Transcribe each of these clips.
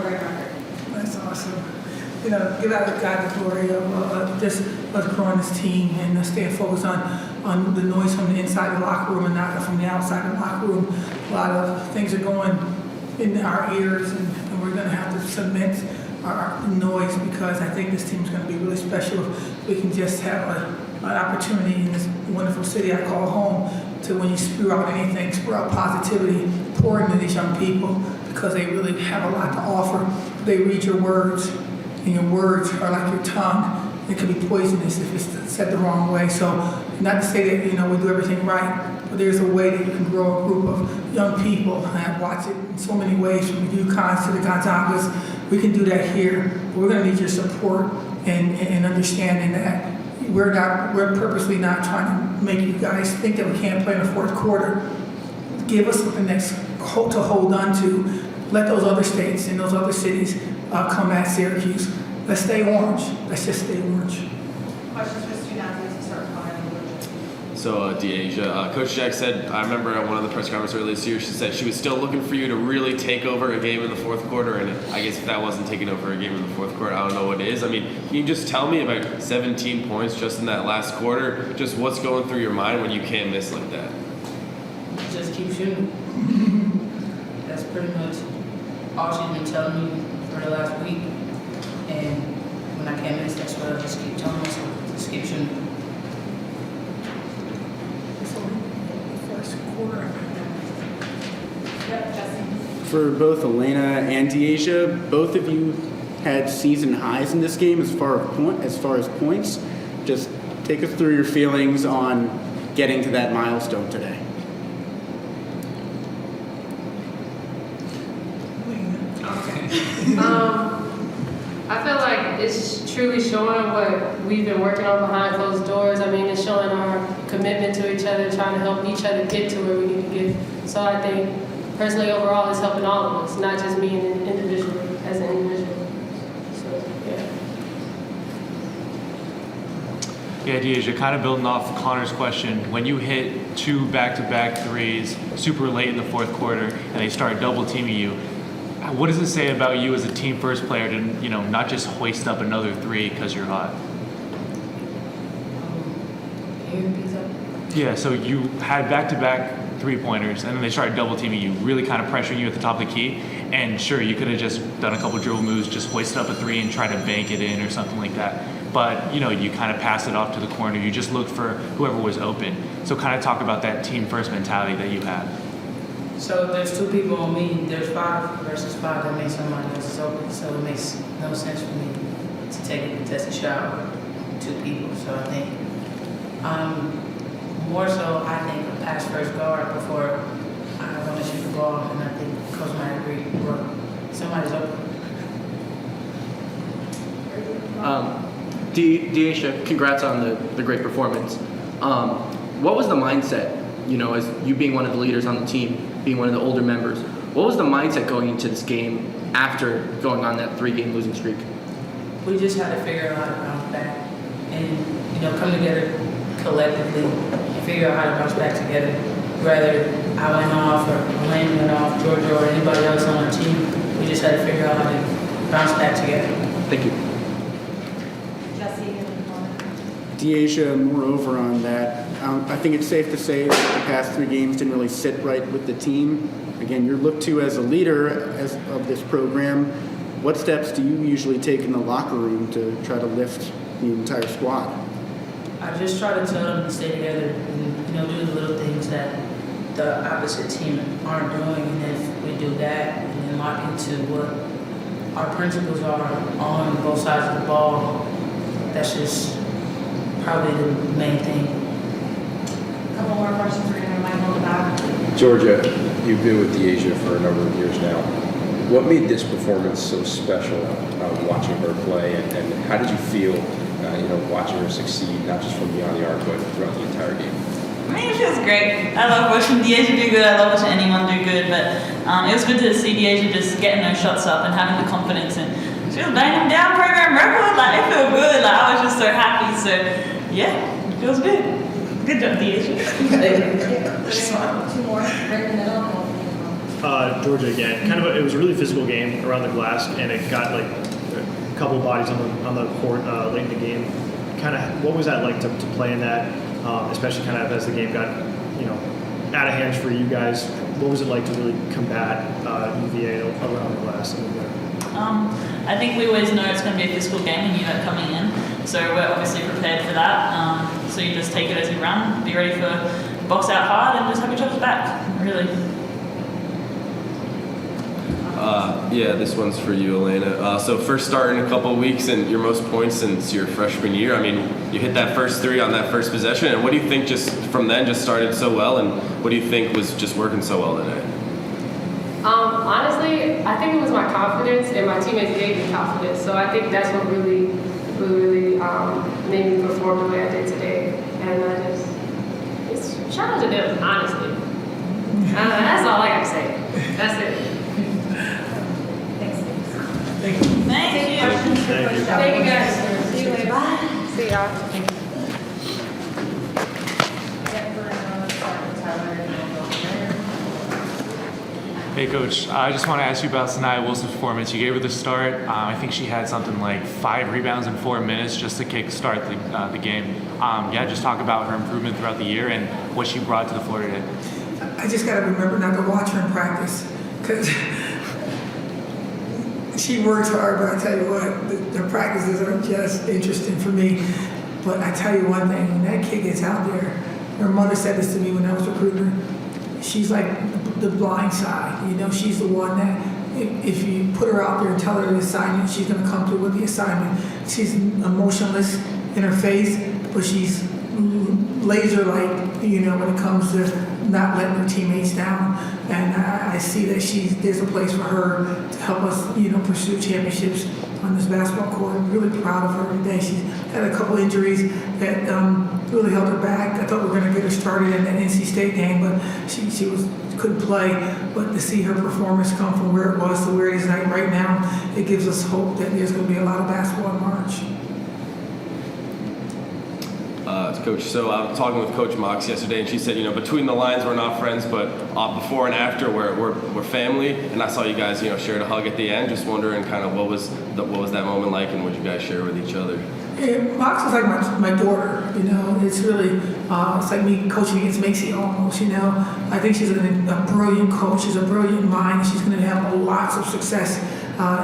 program record. That's awesome. Give out God the glory of just us growing this team and staying focused on the noise from the inside of the locker room and not from the outside of the locker room. A lot of things are going in our ears, and we're going to have to submit our noise, because I think this team's going to be really special. We can just have an opportunity in this wonderful city I call home to, when you spew out anything, spew out positivity, pour into these young people, because they really have a lot to offer. They read your words, and your words are like your tongue. It could be poisonous if it's said the wrong way. So, not to say that we do everything right, but there's a way that you can grow a group of young people. And I've watched it in so many ways, from the UConns to the Gonzagas. We can do that here. But we're going to need your support and understanding that we're purposely not trying to make you guys think that we can't play in the fourth quarter. Give us something that's to hold on to. Let those other states and those other cities come at Syracuse. Let's stay orange. Let's just stay orange. Questions for student athletes to start calling. So, Deasia, Coach Jack said, I remember at one of the press conferences earlier this year, she said she was still looking for you to really take over a game in the fourth quarter. And I guess if that wasn't taking over a game in the fourth quarter, I don't know what is. I mean, can you just tell me about 17 points just in that last quarter? Just what's going through your mind when you can't miss like that? Just keep shooting. That's pretty much all she's been telling me for the last week. And when I can't miss, that's what I just keep telling myself. Just keep shooting. First quarter. Yep, Jesse. For both Elena and Deasia, both of you had season highs in this game as far as points. Just take us through your feelings on getting to that milestone today. I feel like it's truly showing what we've been working on behind closed doors. I mean, it's showing our commitment to each other, trying to help each other get to where we need to get. So I think, personally, overall, it's helping all of us, not just me individually, as an individual. So, yeah. Yeah, Deasia, kind of building off Connor's question, when you hit 2 back-to-back threes super late in the fourth quarter and they start double-teaming you, what does it say about you as a team first player to, not just hoist up another 3 because you're hot? Can you repeat that? Yeah, so you had back-to-back 3-pointers, and then they started double-teaming you, really kind of pressuring you at the top of the key. And sure, you could have just done a couple dribble moves, just hoisted up a 3 and tried to bank it in or something like that. But, you kind of passed it off to the corner. You just looked for whoever was open. So kind of talk about that team first mentality that you have. So there's 2 people on me. There's 5 versus 5 that makes somebody else's open. So it makes no sense for me to take a contested shot with 2 people. So I think more so I think a pass first guard before I want to shoot the ball. And I think Coach might agree. Bro, somebody's open. Deasia, congrats on the great performance. What was the mindset, as you being one of the leaders on the team, being one of the older members, what was the mindset going into this game after going on that 3-game losing streak? We just had to figure out how to bounce back and, come together collectively and figure out how to bounce back together. Whether I went off or Lane went off, Georgia or anybody else on our team, we just had to figure out how to bounce back together. Thank you. Jesse. Deasia, moreover on that, I think it's safe to say that the past 3 games didn't really sit right with the team. Again, you're looked to as a leader of this program. What steps do you usually take in the locker room to try to lift the entire squad? I just try to tell them to stay together and, do the little things that the opposite team aren't doing. And if we do that and then lock into what our principles are on both sides of the ball, that's just probably the main thing. A couple more questions. We're going to Michael in the back. Georgia, you've been with Deasia for a number of years now. What made this performance so special, watching her play, and how did you feel, watching her succeed, not just from beyond the arc, but throughout the entire game? I mean, it feels great. I love watching Deasia do good. I love watching anyone do good. But it was good to see Deasia just getting those shots up and having the confidence. And she was banging down program record. Like, it felt good. Like, I was just so happy. So, yeah, it feels good. Good job, Deasia. Two more. Right in the middle. Georgia again. It was a really physical game around the glass, and it got like a couple bodies on the court late in the game. What was that like to play in that, especially as the game got out of hands for you guys? What was it like to really combat UVA around the glass? I think we always know it's going to be a physical game. We knew that coming in, so we're obviously prepared for that. So you just take it as you run, be ready for box out hard, and just have your chops back. Really. Yeah, this one's for you, Elena. So first start in a couple of weeks and your most points since your freshman year. I mean, you hit that first three on that first possession. And what do you think just from then just started so well? And what do you think was just working so well today? Honestly, I think it was my confidence, and my teammates gave me confidence. So I think that's what really made me perform the way I did today. And just shout out to them, honestly. That's all I got to say. That's it. Thank you. Thank you, guys. See you later. Bye. See y'all. Hey, Coach. I just want to ask you about Sanaya Wilson's performance. You gave her the start. I think she had something like 5 rebounds in 4 minutes just to kick-start the game. Just talk about her improvement throughout the year and what she brought to the floor today. I just got to remember not to watch her in practice because she works hard, but I tell you what, the practices are just interesting for me. But I tell you one thing, when that kid gets out there, her mother said this to me when I was recruiting her, she's like the blind side. She's the one that if you put her out there and tell her the assignment, she's going to come through with the assignment. She's emotionless in her face, but she's laser-like, when it comes to not letting her teammates down. And I see that there's a place for her to help us, pursue championships on this basketball court. I'm really proud of her today. She's had a couple injuries that really held her back. I thought we were going to get her started in that NC State game, but she couldn't play. But to see her performance come from where it was to where it is right now, it gives us hope that there's going to be a lot of basketball in March. Coach, so I was talking with Coach Mox yesterday, and she said, between the lines we're not friends, but before and after we're family. And I saw you guys, shared a hug at the end. Just wondering, what was that moment like, and what you guys share with each other? Yeah, Mox is like my daughter. It's really it's like me coaching against Macy almost. I think she's a brilliant coach. She's a brilliant mind. She's going to have lots of success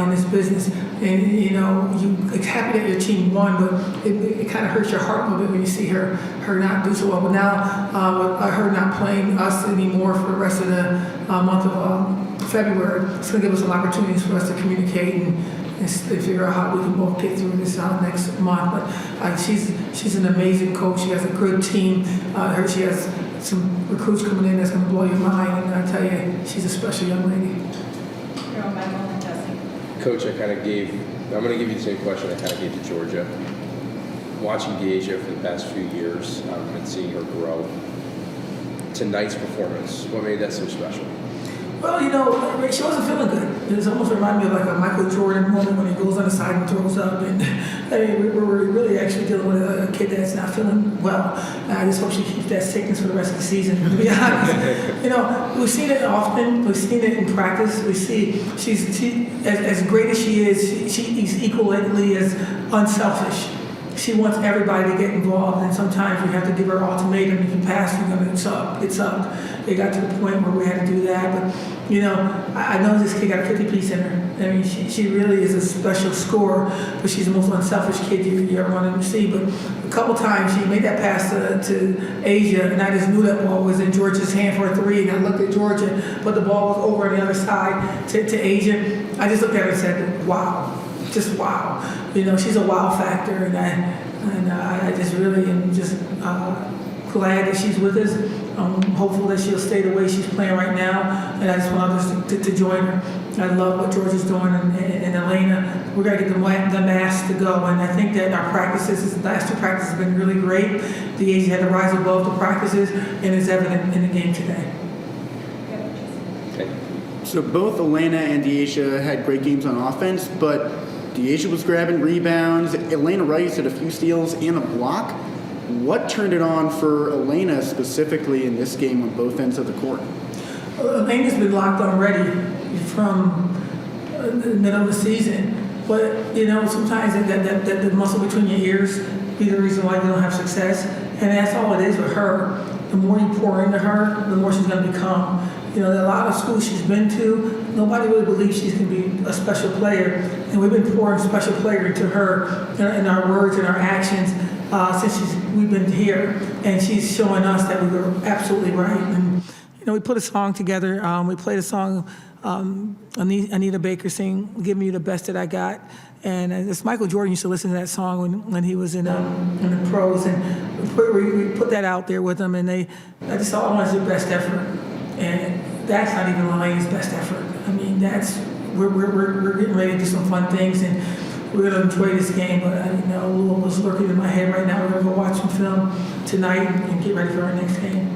in this business. And you're happy that your team won, but it kind of hurts your heart a little bit when you see her not do so well. But now with her not playing us anymore for the rest of the month of February, it's going to give us some opportunities for us to communicate and figure out how we can both get through this next month. But she's an amazing coach. She has a good team. She has some recruits coming in that's going to blow your mind. And I tell you, she's a special young lady. Coach, I'm going to give you the same question I kind of gave to Georgia. Watching Deasia for the past few years and seeing her grow, tonight's performance, what made that so special? Well, she wasn't feeling good. It was almost reminded me of like a Michael Jordan moment when he goes on the side and throws up. And we're really actually dealing with a kid that's not feeling well. I just hope she keeps that sickness for the rest of the season, to be honest. We've seen it often. We've seen it in practice. We see she's as great as she is, she's equally as unselfish. She wants everybody to get involved, and sometimes we have to give her an ultimatum. If you pass, you're going to it's up. It got to the point where we had to do that. But, I know this kid got a 50-piece in her. I mean, she really is a special scorer, but she's the most unselfish kid you ever wanted to see. But a couple times she made that pass to Asia, and I just knew that ball was in Georgia's hand for a 3, and I looked at Georgia, but the ball was over on the other side to Asia. I just looked at her and said, wow. Just wow. She's a wow factor, and I just really am just glad that she's with us. I'm hopeful that she'll stay the way she's playing right now, and I just want others to join her. I love what Georgia's doing, and Elena. We're going to get the mass to go, and I think that our practices, the last 2 practices have been really great. The Asia had to rise above the practices, and it's evident in the game today. Okay. So both Elena and Deasia had great games on offense, but Deasia was grabbing rebounds. Elena Rice had a few steals and a block. What turned it on for Elena specifically in this game on both ends of the court? Elaine has been locked already from the middle of the season. But, you know, sometimes that the muscle between your ears be the reason why you don't have success. And that's all it is with her. The more you pour into her, the more she's going to become. You know, a lot of schools she's been to, nobody really believes she's going to be a special player. And we've been pouring special player into her in our words and our actions since we've been here. And she's showing us that we were absolutely right. And, you know, we put a song together. We played a song, Anita Baker sing, "Give Me the Best That I Got." And it's Michael Jordan used to listen to that song when he was in the pros. And we put that out there with them. And I just all want is their best effort. And that's not even Elaine's best effort. I mean, we're getting ready to do some fun things, and we're going to enjoy this game. But you know, Louisville's lurking in my head right now. We're going to go watch some film tonight and get ready for our next game.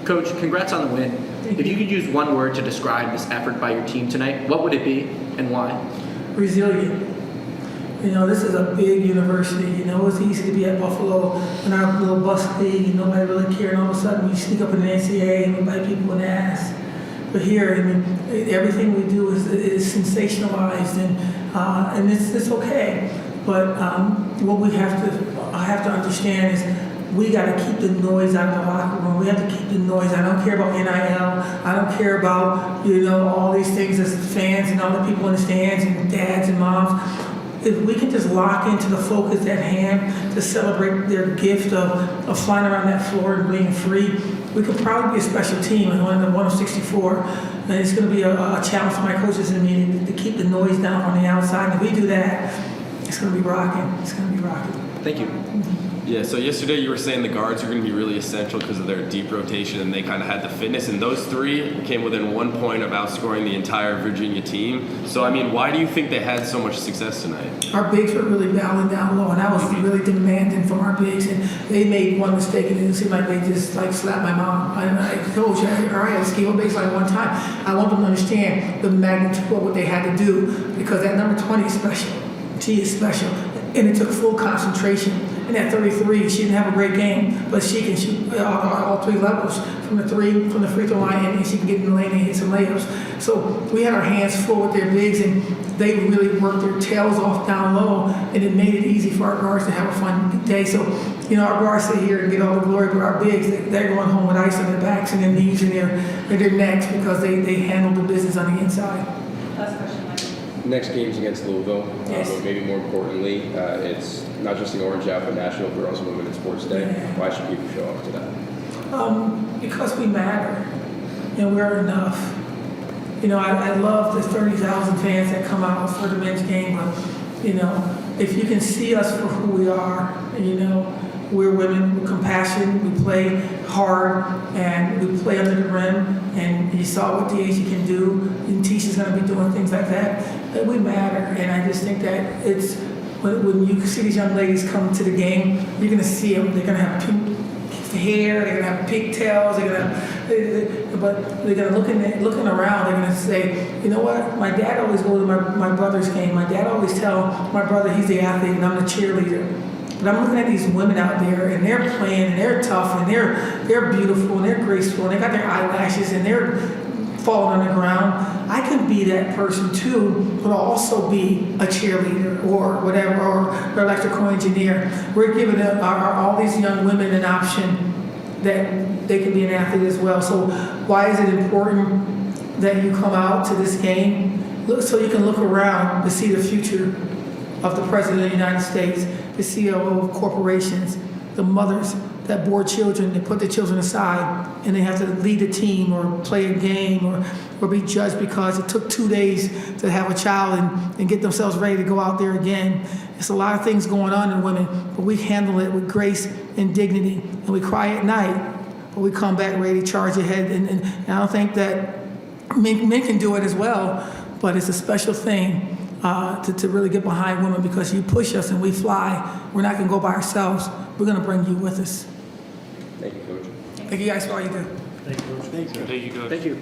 Coach, congrats on the win. If you could use one word to describe this effort by your team tonight, what would it be and why? Resilient. You know, this is a big university. You know, it's easy to be at Buffalo in our little bus league and nobody really cared. And all of a sudden, we sneak up in the NCAA and we bite people in the ass. But here, I mean, everything we do is sensationalized, and it's okay. But what we have to understand is we got to keep the noise out of the locker room. We have to keep the noise. I don't care about NIL. I don't care about, you know, all these things as fans and all the people in the stands and dads and moms. If we can just lock into the focus at hand to celebrate their gift of flying around that floor and being free, we could probably be a special team and one of 64. And it's going to be a challenge for my coaches and me to keep the noise down on the outside. And if we do that, it's going to be rocking. It's going to be rocking. Thank you. Yeah, so yesterday you were saying the guards are going to be really essential because of their deep rotation and they kind of had the fitness, and those three came within 1 point of outscoring the entire Virginia team. So, I mean, why do you think they had so much success tonight? Our bigs were really battling down low, and I was really demanding from our bigs, and they made one mistake, and it seemed like they just slapped my mom. And I coach, all right, I scheme a baseline one time. I want them to understand the magnitude of what they had to do, because that number 20 is special. She is special, and it took full concentration. And at 33, she didn't have a great game, but she can shoot all three levels from the free throw line, and she can get in the lane and hit some layups. So we had our hands full with their bigs, and they really worked their tails off down low, and it made it easy for our guards to have a fun day. So, you know, our guards sit here and get all the glory, but our bigs, they're going home with ice on their backs and their knees and their necks because they handled the business on the inside. Last question, Mike. Next game's against Louisville, Yes. but maybe more importantly, it's not just the Orange Out, but National Girls and Women in Sports Day. Yeah. Why should people show up to that? Because we matter, and we're enough. You know, I love the 30,000 fans that come out for the men's game, but, you know, if you can see us for who we are, you know, we're women with compassion, we play hard, and we play under the rim, and you saw what DHE can do, and Tisha's going to be doing things like that we matter, and I just think that it's, when you see these young ladies come to the game, you're going to see them, they're going to have pink hair, they're going to have pigtails, they're going to looking around, they're going to say, you know what, my dad always goes to my brother's game, my dad always tell my brother he's the athlete and I'm the cheerleader. But I'm looking at these women out there, and they're playing, and they're tough, and they're beautiful, and they're graceful, and they got their eyelashes, and they're falling on the ground. I can be that person too, but I'll also be a cheerleader or whatever, or an electrical engineer. We're giving all these young women an option that they can be an athlete as well. So why is it important that you come out to this game? So you can look around to see the future of the President of the United States, the CEO of corporations, the mothers that bore children, they put their children aside, and they have to lead a team or play a game or be judged because it took 2 days to have a child and get themselves ready to go out there again. It's a lot of things going on in women, but we handle it with grace and dignity, and we cry at night, but we come back ready to charge ahead. And I don't think that men can do it as well, but it's a special thing to really get behind women, because you push us and we fly. We're not going to go by ourselves. We're going to bring you with us. Thank you, Coach. Thank you guys for all you do. Thank you, Coach. Thank you, Coach. Thank you.